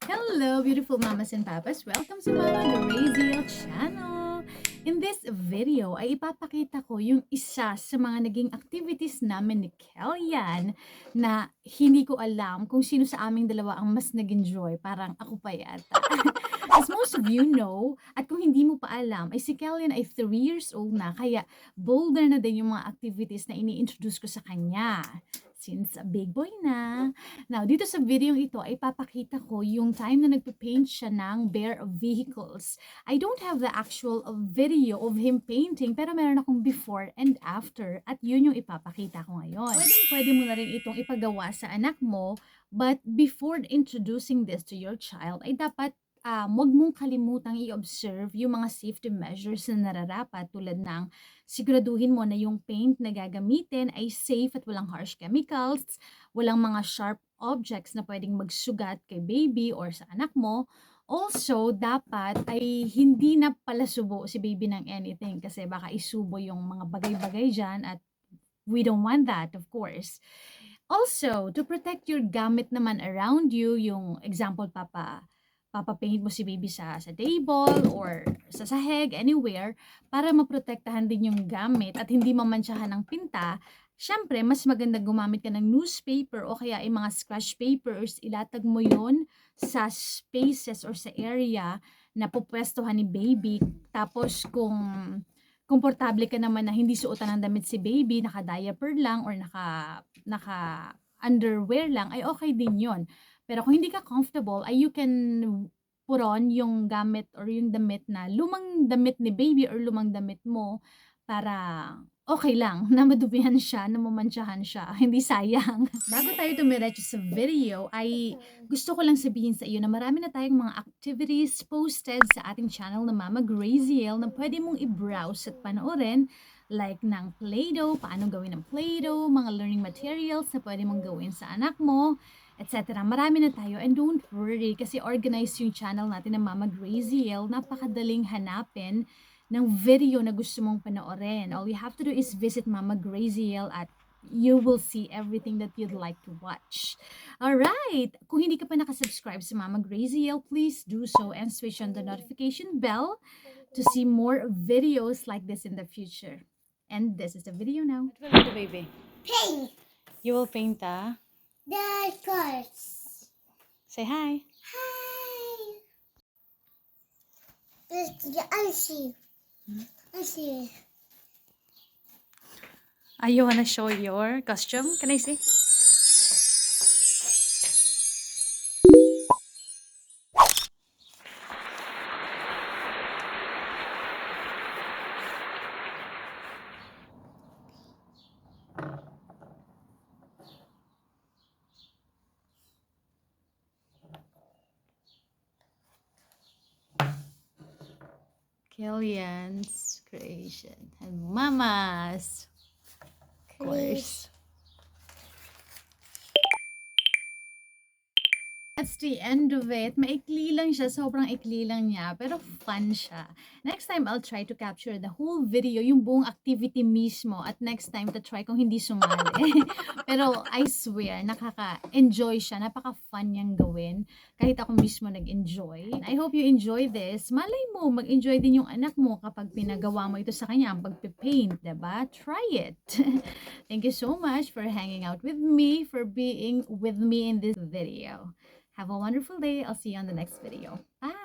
Hello, beautiful mamas and papas. Welcome to Mama Graziel channel. In this video ay ipapakita ko yung isa sa mga naging activities namin ni Kellyan na hindi ko alam kung sino sa aming dalawa ang mas nag-enjoy. Parang ako pa yata. As most of you know, at kung hindi mo pa alam, ay si Kellyan ay 3 years old na, kaya bolder na din yung mga activities na ini-introduce ko sa kanya. Since a big boy na. Now, dito sa video ito ay papakita ko yung time na nagpe-paint siya ng bear of vehicles. I don't have the actual video of him painting, pero meron akong before and after, at yun yung ipapakita ko ngayon. Pwede mo na rin itong ipagawa sa anak mo, but before introducing this to your child, ay dapat wag mong kalimutang i-observe yung mga safety measures na nararapat, tulad ng siguraduhin mo na yung paint na gagamitin ay safe at walang harsh chemicals, walang mga sharp objects na pwedeng magsugat kay baby or sa anak mo. Also, dapat ay hindi na palasubo si baby ng anything kasi baka isubo yung mga bagay-bagay dyan at we don't want that, of course. Also, to protect your gamit naman around you, yung example, papapaint mo si baby sa table or sa sahig, anywhere, para maprotektahan din yung gamit at hindi mamantsahan ng pinta. Syempre, mas maganda gumamit ka ng newspaper o kaya ay mga scratch papers, ilatag mo yon sa spaces or sa area na pupwestuhan ni baby. Tapos kung komportable ka naman na hindi suotan ng damit si baby, naka-diaper lang or naka-underwear lang, ay okay din yon. Pero kung hindi ka comfortable, ay you can put on yung gamit or yung damit na lumang damit ni baby or lumang damit mo para okay lang na madumihan siya, na mamantsahan siya, hindi sayang. Bago tayo tumiretso sa video, ay gusto ko lang sabihin sa iyo na marami na tayong mga activities posted sa ating channel na Mama Graziel na pwede mong i-browse at panoorin, like ng Play-Doh, paano gawin ng Play-Doh, mga learning materials na pwede mong gawin sa anak mo, etc. Marami na tayo, and don't worry kasi organized yung channel natin ng Mama Graziel. Napakadaling hanapin ng video na gusto mong panoorin. All you have to do is visit Mama Graziel at you will see everything that you'd like to watch. Alright! Kung hindi ka pa nakasubscribe sa Mama Graziel, please do so and switch on the notification bell to see more videos like this in the future. And this is the video now. What will you do, baby? Paint You will paint the cars. Say hi. Hi. This is the icy. Icy. You wanna show your costume? Can I see? Kellyan's creation and Mama's, of course. That's the end of it. Maikli lang siya. Sobrang ikli lang niya. Pero fun siya. Next time, I'll try to capture the whole video, yung buong activity mismo. At next time, to try kung hindi sumali. Pero I swear, nakaka-enjoy siya. Napaka-fun niyang gawin. Kahit ako mismo nag-enjoy. I hope you enjoy this. Malay mo, mag-enjoy din yung anak mo kapag pinagawa mo ito sa kanya, ang pagpipaint, diba? Try it. Thank you so much for hanging out with me, for being with me in this video. Have a wonderful day. I'll see you on the next video. Bye!